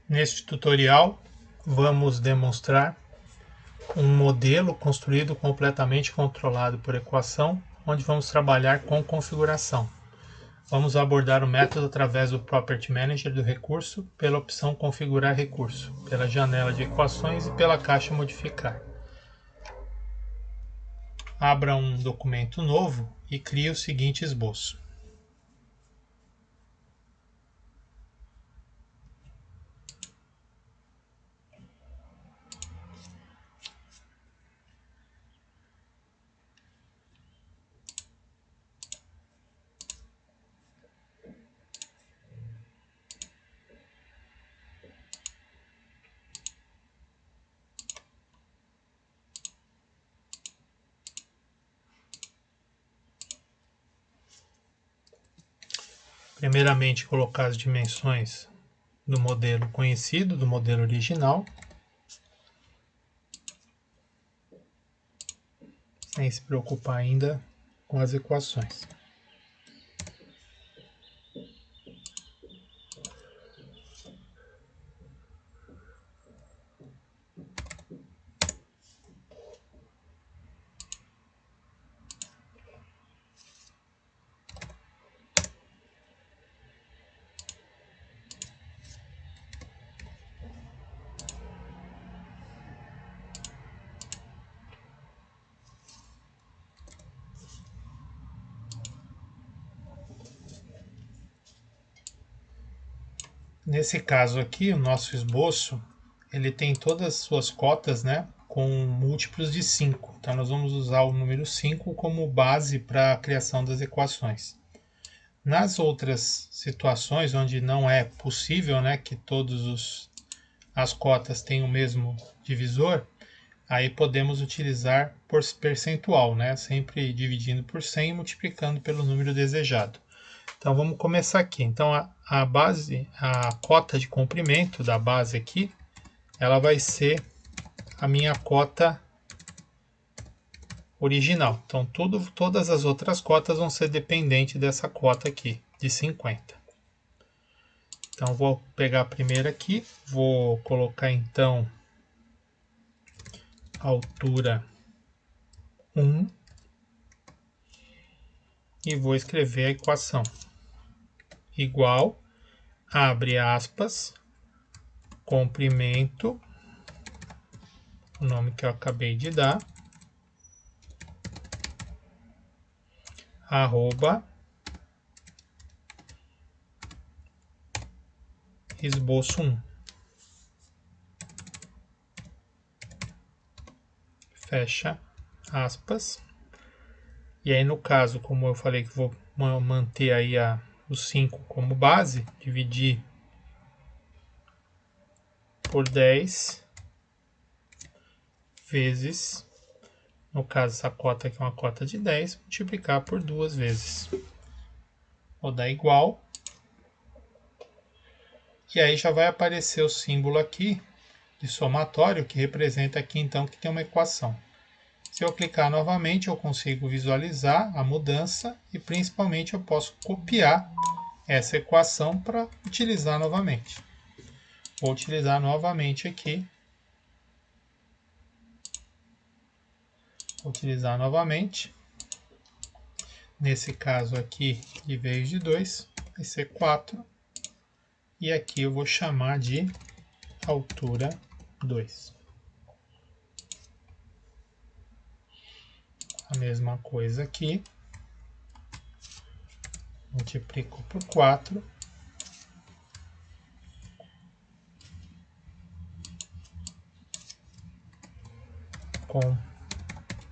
Neste tutorial, vamos demonstrar um modelo construído completamente controlado por equação, onde vamos trabalhar com configuração. Vamos abordar o método através do Property Manager do recurso, pela opção Configurar recurso, pela janela de equações e pela caixa Modificar. Abra um documento novo e crie o seguinte esboço. Primeiramente, colocar as dimensões do modelo conhecido, do modelo original, sem se preocupar ainda com as equações. Nesse caso aqui, o nosso esboço, ele tem todas as suas cotas, né, com múltiplos de 5. Então, nós vamos usar o número 5 como base para a criação das equações. Nas outras situações, onde não é possível, né, que todas as cotas tenham o mesmo divisor, aí podemos utilizar por percentual, né, sempre dividindo por 100 e multiplicando pelo número desejado. Então vamos começar aqui. Então a base, a cota de comprimento da base aqui, ela vai ser a minha cota original. Então todas as outras cotas vão ser dependentes dessa cota aqui, de 50. Então vou pegar a primeira aqui, vou colocar então a altura 1 e vou escrever a equação igual, abre aspas, comprimento, o nome que eu acabei de dar, arroba, esboço 1. Fecha aspas. E aí no caso, como eu falei que vou manter aí os 5 como base, dividir por 10 vezes, no caso essa cota aqui é uma cota de 10, multiplicar por 2 vezes. Vou dar igual. E aí já vai aparecer o símbolo aqui de somatório, que representa aqui então que tem uma equação. Se eu clicar novamente, eu consigo visualizar a mudança e principalmente eu posso copiar essa equação para utilizar novamente. Vou utilizar novamente aqui. Vou utilizar novamente. Nesse caso aqui, em vez de 2, vai ser 4. E aqui eu vou chamar de altura 2. A mesma coisa aqui. Multiplico por 4.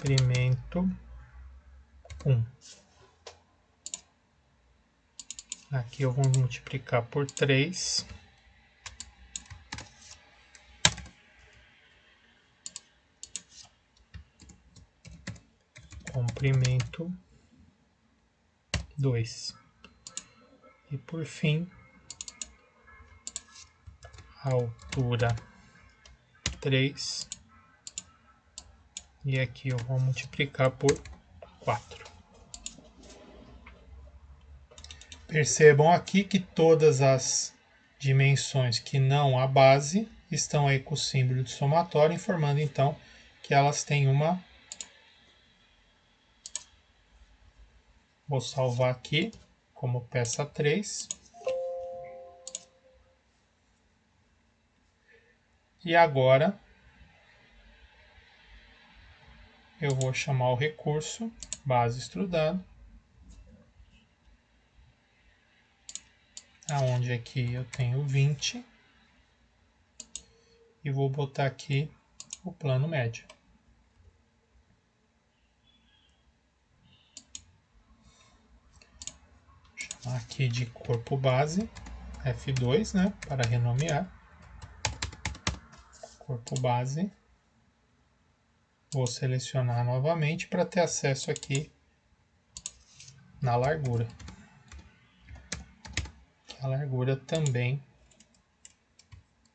Comprimento 1. Aqui eu vou multiplicar por 3. Comprimento 2. E por fim, altura 3. E aqui eu vou multiplicar por 4. Percebam aqui que todas as dimensões que não a base estão aí com o símbolo de somatório, informando então que elas têm uma... Vou salvar aqui como peça 3. E agora eu vou chamar o recurso base extrudado, aonde aqui eu tenho 20, e vou botar aqui o plano médio. Vou chamar aqui de corpo base, F2, né, para renomear. Corpo base. Vou selecionar novamente para ter acesso aqui na largura. A largura também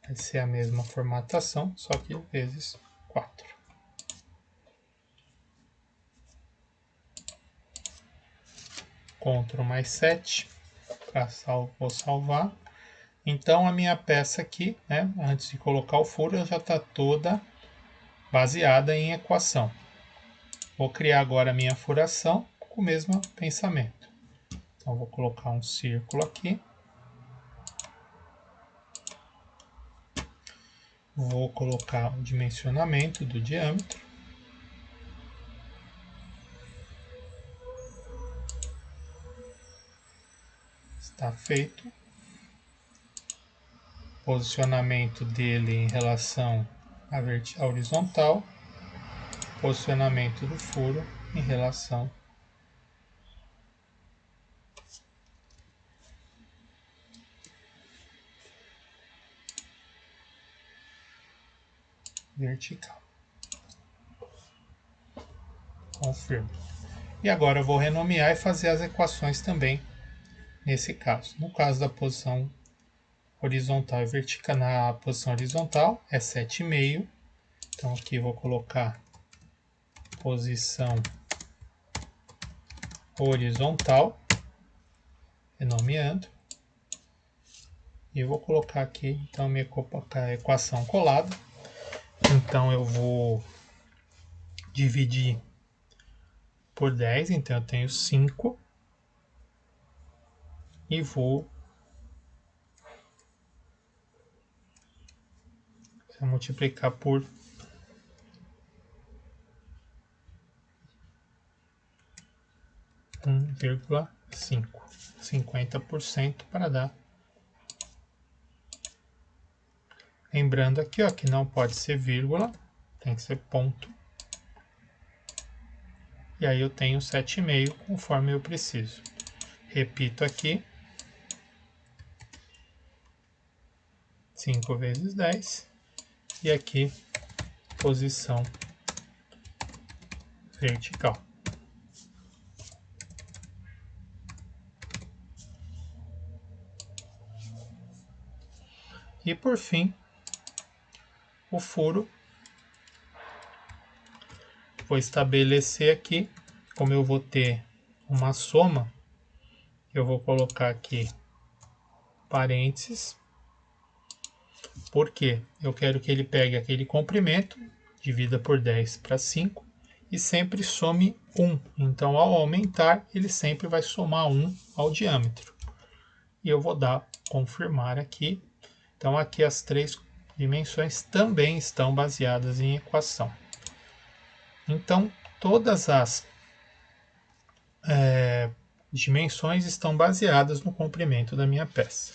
vai ser a mesma formatação, só que vezes 4. Ctrl mais 7, vou salvar. Então a minha peça aqui, né, antes de colocar o furo, já está toda baseada em equação. Vou criar agora a minha furação com o mesmo pensamento. Então vou colocar um círculo aqui. Vou colocar o dimensionamento do diâmetro. Está feito. Posicionamento dele em relação à horizontal. Posicionamento do furo em relação vertical. Confirmo. E agora eu vou renomear e fazer as equações também nesse caso. No caso da posição horizontal e vertical, na posição horizontal é 7,5. Então aqui eu vou colocar posição horizontal, renomeando. E vou colocar aqui então minha equação colada. Então eu vou dividir por 10, então eu tenho 5. E vou multiplicar por 1,5, 50% para dar. Lembrando aqui, ó, que não pode ser vírgula, tem que ser ponto. E aí eu tenho 7,5 conforme eu preciso. Repito aqui. 5 vezes 10. E aqui, posição vertical. E por fim, o furo. Vou estabelecer aqui, como eu vou ter uma soma, eu vou colocar aqui parênteses, porque eu quero que ele pegue aquele comprimento, divida por 10 para 5, e sempre some 1. Então, ao aumentar, ele sempre vai somar 1 ao diâmetro. E eu vou dar confirmar aqui. Então, aqui as 3 dimensões também estão baseadas em equação. Então, todas as dimensões estão baseadas no comprimento da minha peça.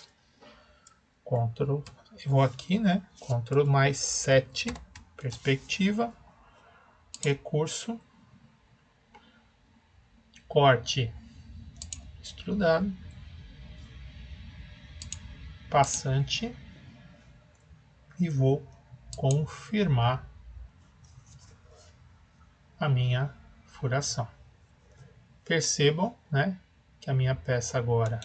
Ctrl, eu vou aqui, né? Ctrl mais 7, perspectiva, recurso, corte extrudado, passante, e vou confirmar a minha furação. Percebam, né, que a minha peça agora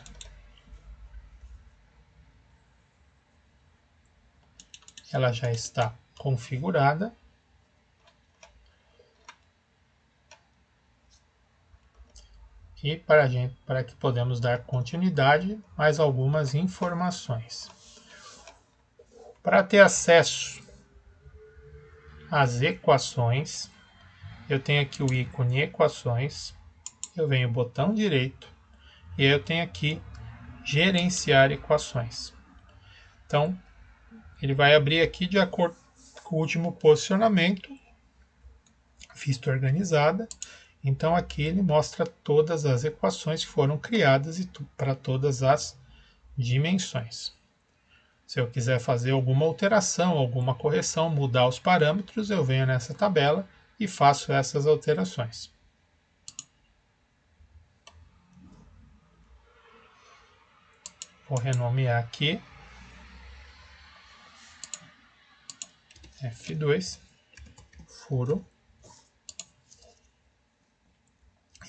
ela já está configurada. E para que podemos dar continuidade, mais algumas informações. Para ter acesso às equações, eu tenho aqui o ícone equações, eu venho botão direito e aí eu tenho aqui gerenciar equações. Então, ele vai abrir aqui de acordo com o último posicionamento, vista organizada. Então aqui ele mostra todas as equações que foram criadas e para todas as dimensões. Se eu quiser fazer alguma alteração, alguma correção, mudar os parâmetros, eu venho nessa tabela e faço essas alterações. Vou renomear aqui F2, furo.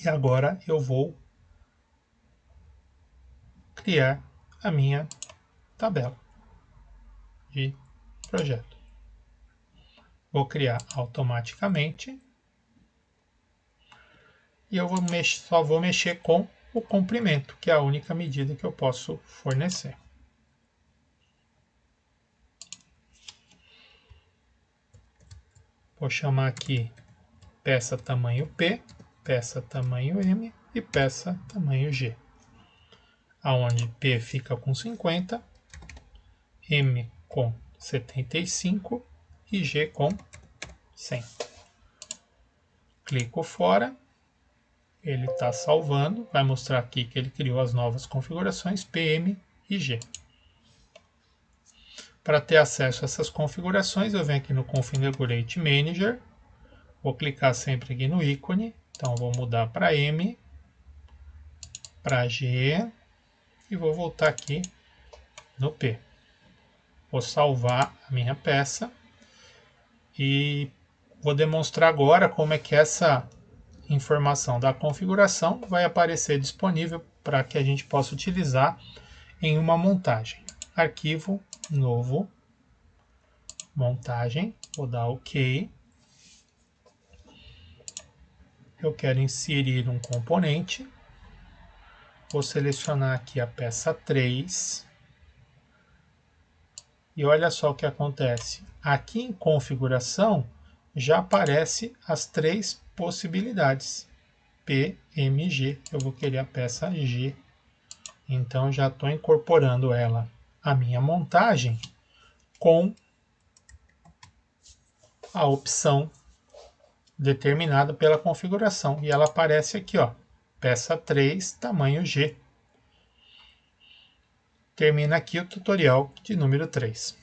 E agora eu vou criar a minha tabela de projeto. Vou criar automaticamente e eu só vou mexer com o comprimento, que é a única medida que eu posso fornecer. Vou chamar aqui peça tamanho P, peça tamanho M e peça tamanho G. Aonde P fica com 50, M com 75 e G com 100. Clico fora, ele está salvando, vai mostrar aqui que ele criou as novas configurações P, M e G. Para ter acesso a essas configurações, eu venho aqui no Configurate Manager, vou clicar sempre aqui no ícone, então vou mudar para M, para G e vou voltar aqui no P. Vou salvar a minha peça e vou demonstrar agora como é que essa informação da configuração vai aparecer disponível para que a gente possa utilizar em uma montagem. Arquivo, novo, montagem, vou dar OK. Eu quero inserir um componente, vou selecionar aqui a peça 3. E olha só o que acontece. Aqui em configuração já aparece as 3 possibilidades. P, M, G. Eu vou querer a peça G. Então já estou incorporando ela à minha montagem com a opção determinada pela configuração. E ela aparece aqui, ó, peça 3, tamanho G. Termina aqui o tutorial de número 3.